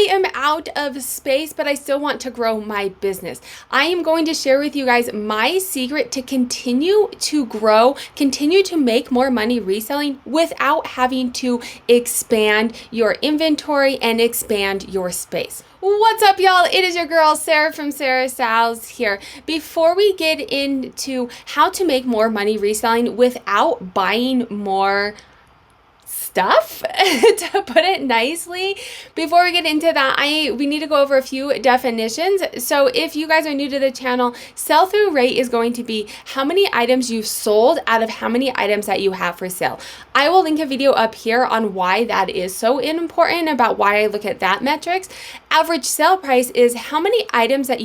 I am out of space, but I still want to grow my business. I am going to share with you guys my secret to continue to grow, continue to make more money reselling without having to expand your inventory and expand your space. What's up, y'all? It is your girl, Sarah from Sarah Styles here. Before we get into how to make more money reselling without buying more stuff, to put it nicely, before we get into that, we need to go over a few definitions. So if you guys are new to the channel, sell-through rate is going to be how many items you've sold out of how many items that you have for sale. I will link a video up here on why that is so important, about why I look at that metrics. Average sale price is how many items that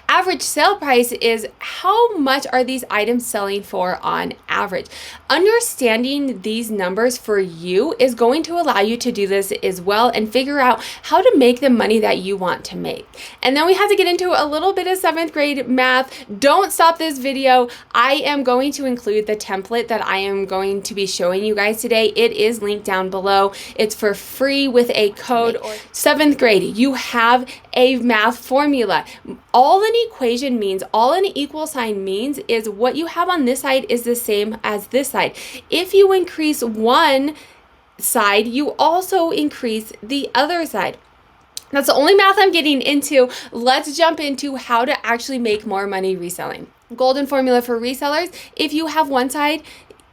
Average sale price is how much are these items selling for on average. Understanding these numbers for you is going to allow you to do this as well and figure out how to make the money that you want to make. And then we have to get into a little bit of 7th grade math. Don't stop this video. I am going to include the template that I am going to be showing you guys today. It is linked down below. It's for free with a code. 7th grade, you have a math formula. All an equation means, all an equal sign means, is what you have on this side is the same as this side. If you increase one side, you also increase the other side. That's the only math I'm getting into. Let's jump into how to actually make more money reselling. Golden formula for resellers: if you have one side,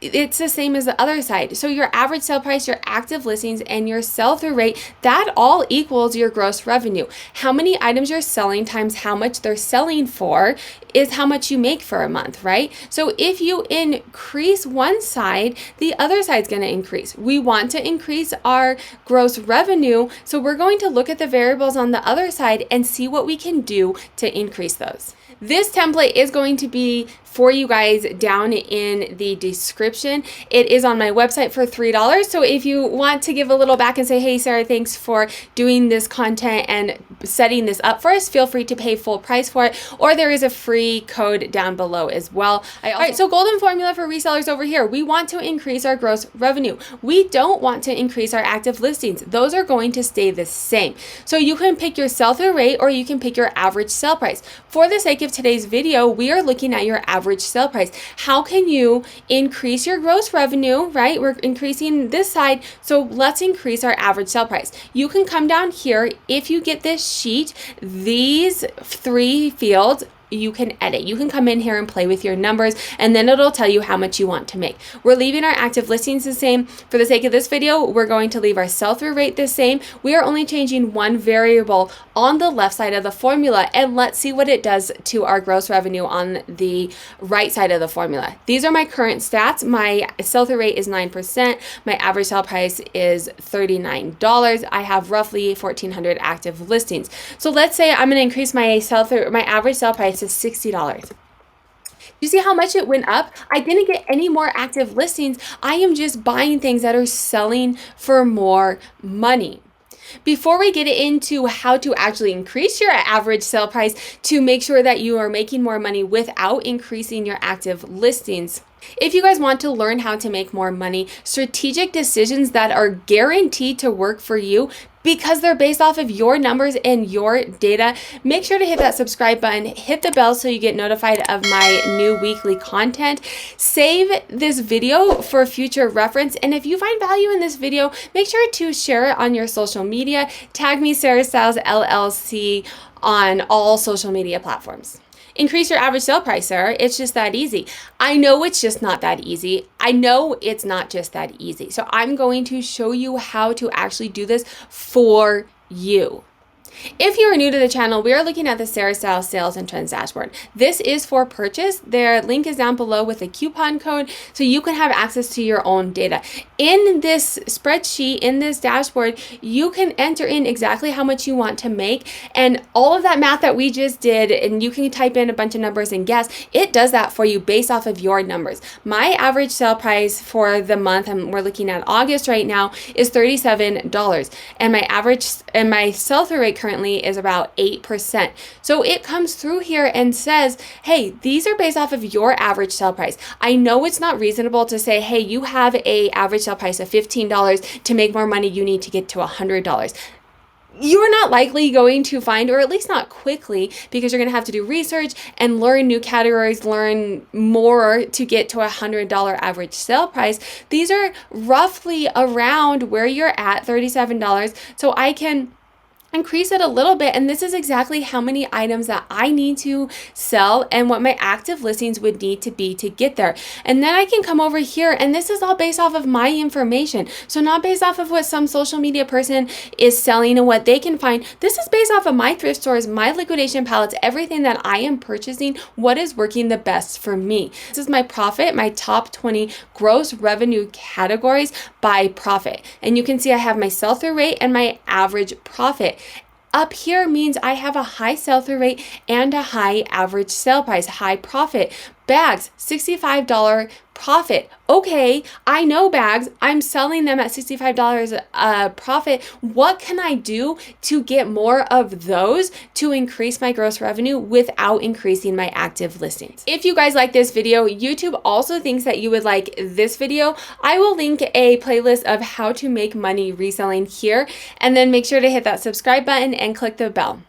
it's the same as the other side. So your average sale price, your active listings, and your sell-through rate, that all equals your gross revenue. How many items you're selling times how much they're selling for is how much you make for a month, right? So if you increase one side, the other side's going to increase. We want to increase our gross revenue, so we're going to look at the variables on the other side and see what we can do to increase those. This template is going to be for you guys down in the description. It is on my website for $3. So if you want to give a little back and say, hey, Sarah, thanks for doing this content and setting this up for us, feel free to pay full price for it. Or there is a free code down below as well. All right, so golden formula for resellers over here. We want to increase our gross revenue. We don't want to increase our active listings. Those are going to stay the same. So you can pick your sell-through rate or you can pick your average sale price. For the sake of today's video, we are looking at your average sale price. How can you increase your gross revenue, right? We're increasing this side, so let's increase our average sale price. You can come down here. If you get this sheet, these 3 fields, you can edit. You can come in here and play with your numbers, and then it'll tell you how much you want to make. We're leaving our active listings the same. For the sake of this video, we're going to leave our sell-through rate the same. We are only changing one variable on the left side of the formula, and let's see what it does to our gross revenue on the right side of the formula. These are my current stats. My sell-through rate is 9%. My average sale price is $39. I have roughly 1,400 active listings. So let's say I'm going to increase my average sale price is $60. You see how much it went up? I didn't get any more active listings. I am just buying things that are selling for more money. Before we get into how to actually increase your average sale price to make sure that you are making more money without increasing your active listings, if you guys want to learn how to make more money, strategic decisions that are guaranteed to work for you because they're based off of your numbers and your data, make sure to hit that subscribe button, hit the bell so you get notified of my new weekly content. Save this video for future reference, and if you find value in this video, make sure to share it on your social media. Tag me, Sarah Styles LLC, on all social media platforms. Increase your average sale price, Sarah. It's just that easy. I know it's just not that easy. I know it's not just that easy. So I'm going to show you how to actually do this for you. If you are new to the channel, we are looking at the Sarah Styles Sales and Trends Dashboard. This is for purchase. Their link is down below with a coupon code so you can have access to your own data. In this spreadsheet, in this dashboard, you can enter in exactly how much you want to make, and all of that math that we just did, and you can type in a bunch of numbers and guess, it does that for you based off of your numbers. My average sale price for the month, and we're looking at August right now, is $37, and my sell-through rate currently is about 8%. So it comes through here and says, hey, these are based off of your average sale price. I know it's not reasonable to say, hey, you have a average sale price of $15. To make more money, you need to get to $100. You're not likely going to find, or at least not quickly, because you're going to have to do research and learn new categories, learn more to get to $100 average sale price. These are roughly around where you're at, $37. So I can increase it a little bit, and this is exactly how many items that I need to sell and what my active listings would need to be to get there. And then I can come over here, and this is all based off of my information, so not based off of what some social media person is selling and what they can find. This is based off of my thrift stores, my liquidation palettes, everything that I am purchasing, what is working the best for me. This is my profit, my top 20 gross revenue categories by profit, and you can see I have my sell-through rate and my average profit. Up here means I have a high sell-through rate and a high average sale price, high profit. Bags, $65 profit. Okay, I know bags. I'm selling them at $65 profit. What can I do to get more of those to increase my gross revenue without increasing my active listings? If you guys like this video, YouTube also thinks that you would like this video. I will link a playlist of how to make money reselling here, and then make sure to hit that subscribe button and click the bell.